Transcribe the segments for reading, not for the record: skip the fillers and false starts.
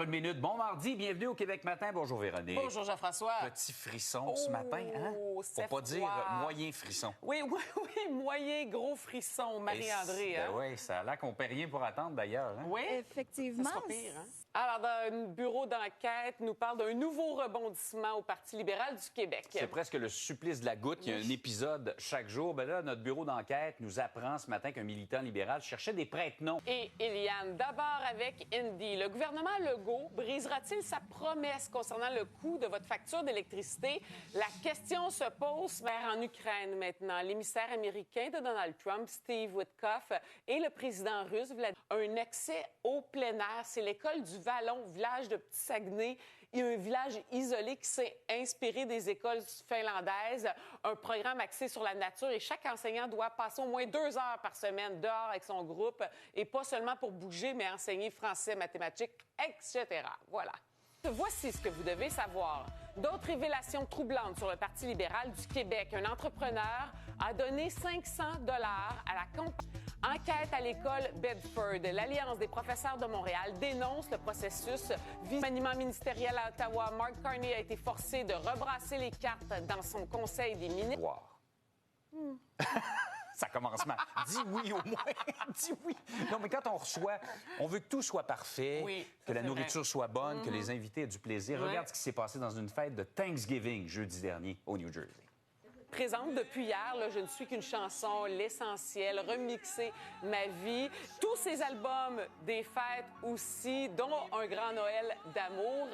Une minute. Bon mardi, bienvenue au Québec Matin. Bonjour Véronique. Bonjour Jean-François. Petit frisson ce matin, hein? Pour pas dire moyen frisson. Oui, moyen gros frisson, Marie-André. Ben oui, ça a l'air qu'on ne paie rien pour attendre d'ailleurs. Hein? Oui, effectivement. Ça sera pire, hein? Alors, un bureau d'enquête nous parle d'un nouveau rebondissement au Parti libéral du Québec. C'est presque le supplice de la goutte. Il y a un épisode chaque jour. Ben là, notre bureau d'enquête nous apprend ce matin qu'un militant libéral cherchait des prête-noms. Et Eliane, d'abord avec Indy. Le gouvernement Legault brisera-t-il sa promesse concernant le coût de votre facture d'électricité? La question se pose en Ukraine maintenant. L'émissaire américain de Donald Trump, Steve Witkoff, et le président russe, un accès au plein air. C'est l'école du Vallon, village de Petit-Saguenay. Il y a un village isolé qui s'est inspiré des écoles finlandaises. Un programme axé sur la nature et chaque enseignant doit passer au moins 2 heures par semaine dehors avec son groupe et pas seulement pour bouger, mais enseigner français, mathématiques, etc. Voilà. Voici ce que vous devez savoir. D'autres révélations troublantes sur le Parti libéral du Québec. Un entrepreneur a donné 500 $ à la compagnie. Enquête à l'école Bedford. L'Alliance des professeurs de Montréal dénonce le processus. Remaniement ministériel à Ottawa, Mark Carney a été forcé de rebrasser les cartes dans son conseil des ministres. Wow. Ça commence mal. Dis oui au moins. Dis oui. Non, mais quand on reçoit, on veut que tout soit parfait, oui, que la nourriture soit bonne, que les invités aient du plaisir. Ouais. Regarde ce qui s'est passé dans une fête de Thanksgiving jeudi dernier au New Jersey. Présente depuis hier, là, Je ne suis qu'une chanson, L'essentiel, Remixer ma vie, tous ces albums des fêtes aussi, dont Un grand Noël d'amour.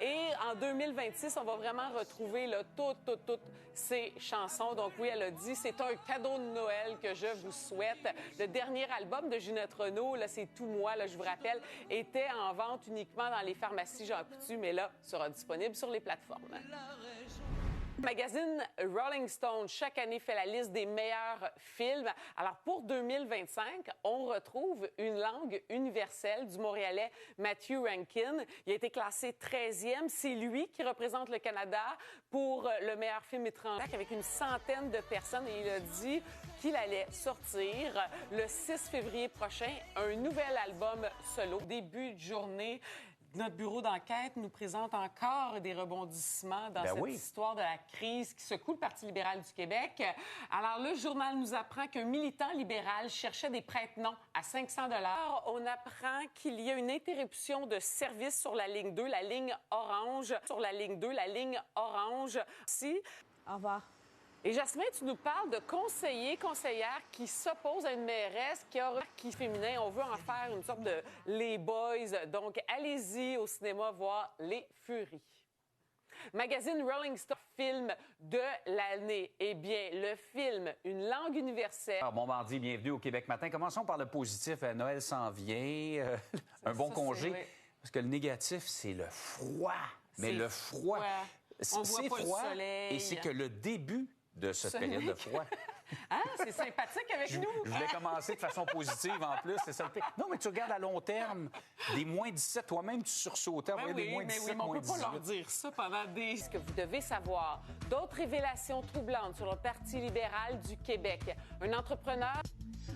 Et en 2026, on va vraiment retrouver là, toutes ces chansons. Donc oui, elle a dit, c'est un cadeau de Noël que je vous souhaite. Le dernier album de Ginette Renault, là, c'est Tout moi, là, je vous rappelle, était en vente uniquement dans les pharmacies Jean Coutu, mais là, sera disponible sur les plateformes. Le magazine Rolling Stone, chaque année, fait la liste des meilleurs films. Alors, pour 2025, on retrouve Une langue universelle du Montréalais Matthew Rankin. Il a été classé 13e. C'est lui qui représente le Canada pour le meilleur film étranger avec une centaine de personnes. Et il a dit qu'il allait sortir le 6 février prochain un nouvel album solo. Début de journée, notre bureau d'enquête nous présente encore des rebondissements dans cette histoire de la crise qui secoue le Parti libéral du Québec. Alors, le journal nous apprend qu'un militant libéral cherchait des prête-noms à 500 $. On apprend qu'il y a une interruption de service sur la ligne 2, la ligne orange. Sur la ligne 2, la ligne orange. Si. Au revoir. Et Jasmin, tu nous parles de conseillères qui s'opposent à une mairesse qui est féminin. On veut en faire une sorte de Les Boys. Donc, allez-y au cinéma voir Les Furies. Magazine Rolling Stone, film de l'année. Eh bien, le film Une langue universelle. Alors, bon mardi, bienvenue au Québec Matin. Commençons par le positif. Noël s'en vient. Un bon congé. Parce que le négatif, c'est le froid. Mais le froid, c'est froid. Et c'est que le début de cette période de froid. Ah, c'est sympathique avec nous. Je voulais commencer de façon positive en plus. C'est ça le pire. Non, mais tu regardes à long terme, des moins 17, toi-même, tu sursautais, des moins 17, mais on moins peut pas 18. leur dire ça pendant des... Ce que vous devez savoir, d'autres révélations troublantes sur le Parti libéral du Québec. Un entrepreneur...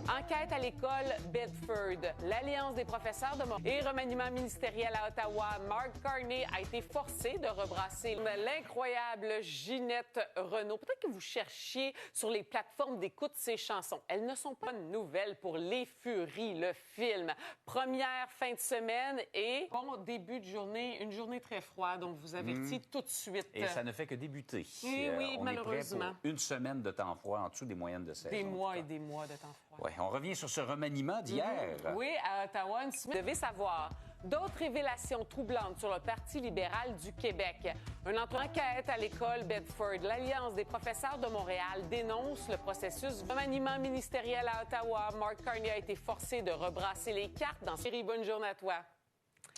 Enquête à l'école Bedford. L'Alliance des professeurs de Montréal et remaniement ministériel à Ottawa. Mark Carney a été forcé de rebrasser l'incroyable Ginette Renault. Peut-être que vous cherchiez sur les plateformes d'écoute ces chansons. Elles ne sont pas nouvelles pour Les Furies, le film. Première fin de semaine et bon début de journée. Une journée très froide, on vous avertit tout de suite. Et ça ne fait que débuter. Oui, on malheureusement. Est prêt pour une semaine de temps froid en dessous des moyennes de saison. Des mois et des mois de temps froid. Oui, on revient sur ce remaniement d'hier. Oui, à Ottawa, vous devez savoir. D'autres révélations troublantes sur le Parti libéral du Québec. Une enquête à l'école Bedford. L'Alliance des professeurs de Montréal dénonce le processus de remaniement ministériel à Ottawa. Mark Carney a été forcé de rebrasser les cartes dans série. Bonne journée à toi.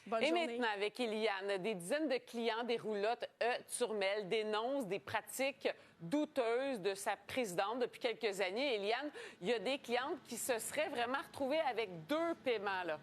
Bonne Et journée. maintenant, avec Eliane, des dizaines de clients des roulottes Turmel dénoncent des pratiques douteuses de sa présidente depuis quelques années. Eliane, il y a des clientes qui se seraient vraiment retrouvées avec 2 paiements, là.